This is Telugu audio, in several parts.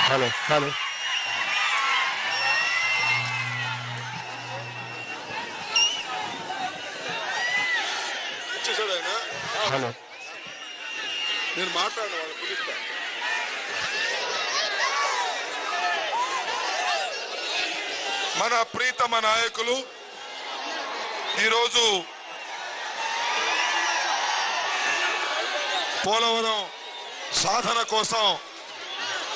హలో హలో హలో నేను మాట్లాడిన వాళ్ళు పిలుస్తా. మన ప్రీతమ నాయకులు ఈరోజు పోలవరం సాధన కోసం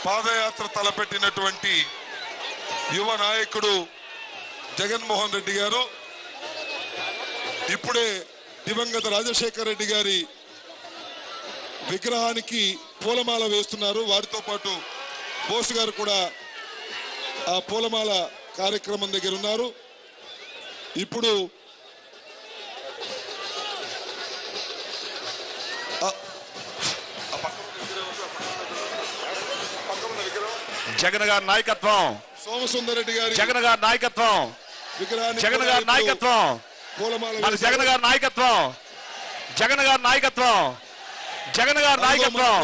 పాదయాత్ర తలపెట్టినటువంటి యువ నాయకుడు జగన్మోహన్ రెడ్డి గారు ఇప్పుడే దివంగత రాజశేఖర రెడ్డి గారి విగ్రహానికి పూలమాల వేస్తున్నారు. వారితో పాటు బోస్ గారు కూడా ఆ పూలమాల కార్యక్రమం దగ్గర ఉన్నారు. ఇప్పుడు జగన్ గారి నాయకత్వం, సోమసుందర్ రెడ్డి గారి జగన్ గారి నాయకత్వం, జగన్ గారి నాయకత్వం, మన జగన్ గారి నాయకత్వం, జగన్ గారి నాయకత్వం, జగన్ గారి నాయకత్వం,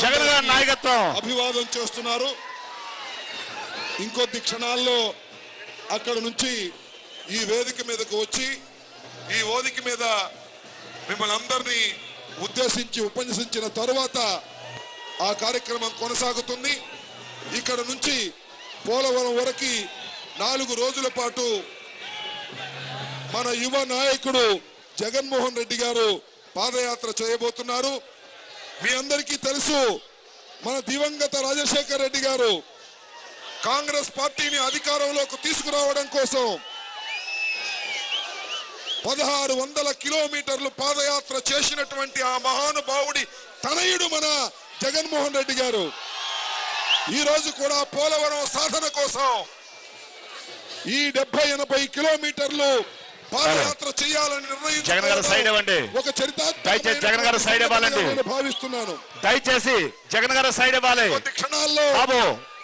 జగన్ గారి నాయకత్వం అభివాదం చేస్తున్నారు. ఇంకొద్ది క్షణాల్లో అక్కడ నుంచి ఈ వేదిక మీదకు వచ్చి ఈ వేదిక మీద మిమ్మల్ని అందరినీ ఉద్దేశించి ఉపన్యసించిన తరువాత ఆ కార్యక్రమం కొనసాగుతుంది. ఇక్కడ నుంచి పోలవరం వరకు 4 రోజుల పాటు మన యువ నాయకుడు జగన్మోహన్ రెడ్డి గారు పాదయాత్ర చేయబోతున్నారు. మీ అందరికీ తెలుసు, మన దివంగత రాజశేఖర రెడ్డి గారు కాంగ్రెస్ పార్టీని అధికారంలోకి తీసుకురావడం కోసం 1600 కిలోమీటర్లు పాదయాత్ర చేసినటువంటి ఆ మహానుభావుడి తనయుడు మన జగన్మోహన్ రెడ్డి గారు ఈ రోజు కూడా పోలవరం సాధన కోసం ఈ 70-80 కిలోమీటర్లు పాదయాత్ర చేయాలని నిర్ణయించుకున్నారు. ఒక చరిత్రాత్మకమైన భావిస్తున్నాను. దయచేసి జగన్ గారు సైడ్ ఇవ్వాలి. క్షణాల్లో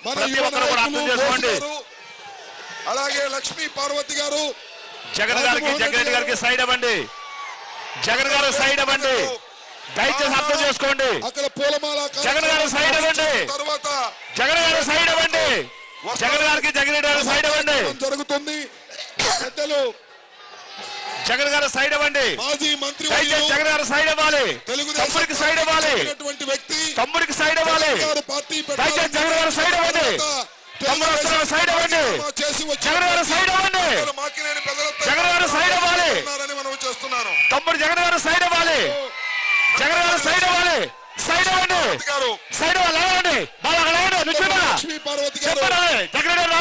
మన యువ అలాగే లక్ష్మీ పార్వతి గారు జగన్ గారికి జగన్ గారికి సైడ్ ఇవ్వండి. జగన్ గారు సైడ్ ఇవ్వండి. దయచేసి అర్థం చేసుకోండి. అక్కడ పూలమాల జగన్ గారు సైడ్ ఇవ్వండి. తర్వాత జగన్ గారు సైడ్ ఇవ్వండి. జగన్ గారికి జగన్ గారు సైడ్ ఇవ్వండి. జరుగుతుంది. పెద్దలు జగన్ గారు సైడ్ ఇవ్వండి. మాజీ మంత్రి జగన్ గారు సైడ్ ఇవ్వాలి. తమ్ముడికి సైడ్ ఇవ్వాలి. తమ్ముడికి సైడ్ ఇవ్వాలి. దయచేసి జగన్ గారు సైడ్ ఇవ్వండి. తమ్ముడు సైడ్ ఇవ్వండి. జగన్ గారు సైడ్ ఇవ్వండి. జగన్ గారు సైడ్ ఇవ్వాలి. తమ్ముడు జగన్ గారు సైడ్ ఇవ్వాలి. జగన్ గారు సైడ్ ఇవ్వాలి. సైడ్ ఇవ్వండి. సైడ్ ఇవ్వాలి. బాగా జగన్ గారు